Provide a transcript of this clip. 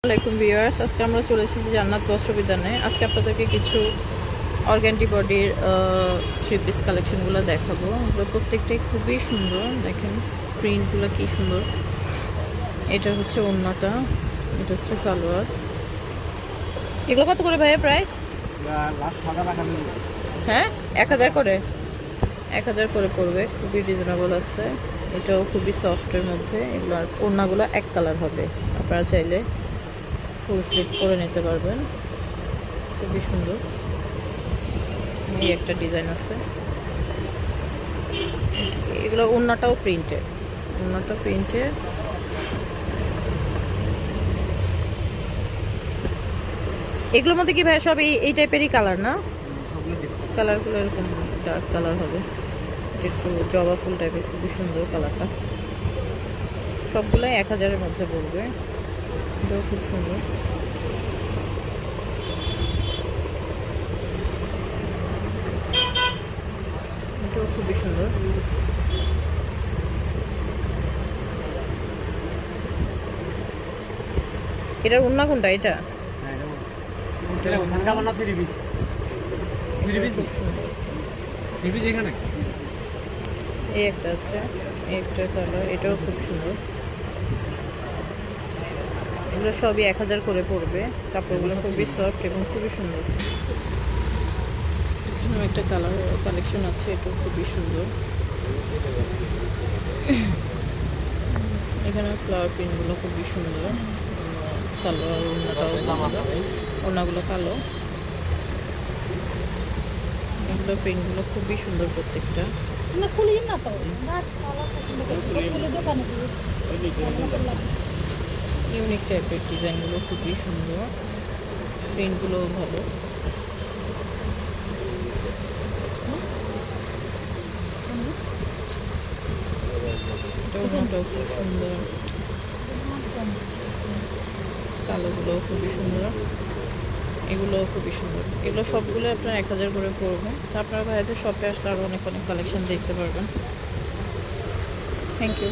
আসসালামাইকুম ভিউয়ার্স, আজকে আমরা চলে এসেছি জান্নাত বস্ত্র বিতানে। আজকে আপনাদেরকে কিছু অর্গানজি বডির থ্রি পিস কালেকশনগুলো দেখাবো। এগুলো প্রত্যেকটাই খুবই সুন্দর, দেখেন প্রিন্টগুলো কি সুন্দর। এটা হচ্ছে ওড়নাটা, এটা হচ্ছে সালোয়ার। এগুলো কত করে ভাইয়া প্রাইস? হ্যাঁ 1000 করে, 1000 করে পড়বে, খুবই রিজনেবল আছে। এটাও খুবই সফটের মধ্যে। এগুলোর ওড়নাগুলো এক কালার হবে, আপনারা চাইলে ফুল স্লিভ করে নিতে পারবেন, খুবই সুন্দর। এই একটা ডিজাইন আছে, এগুলো ওড়নাটাও প্রিন্টেড, ওড়নাটা প্রিন্টেড। এগুলোর মধ্যে কি ভাই সব এই টাইপেরই কালার না? কালারগুলো এরকম ডার্ক কালার হবে, একটু জবা ফুল টাইপের, খুবই সুন্দর কালারটা। সবগুলাই 1000-এর মধ্যে পড়বে, এটাও খুব সুন্দর। এটাও খুবই সুন্দর। এটার ওড়না কোনটা? এটা এই একটা আছে, এই একটা কালার, এটাও খুব সুন্দর। এগুলো সবই 1000 করে পড়বে। কাপড়গুলো খুবই সফট এবং খুবই সুন্দর। একটা কালার কালেকশন আছে, এটাও খুবই সুন্দর। এখানে ফ্লাওয়ার প্রিন্টগুলো খুবই সুন্দর। সালোয়ার ওড়নাগুলো কালো, এগুলো প্রিন্টগুলো খুবই সুন্দর প্রত্যেকটা। ইউনিক টাইপের ডিজাইনগুলো খুবই সুন্দর, প্রিন্টগুলোও ভালো। ওড়নাটাও খুব সুন্দর, কালোগুলোও খুবই সুন্দর, এগুলোও খুবই সুন্দর। এগুলো সবগুলো আপনার 1000 করে পড়বে। তো আপনারা ভাইয়াদের শপে আসলে আরও অনেক অনেক কালেকশন দেখতে পারবেন। Thank you.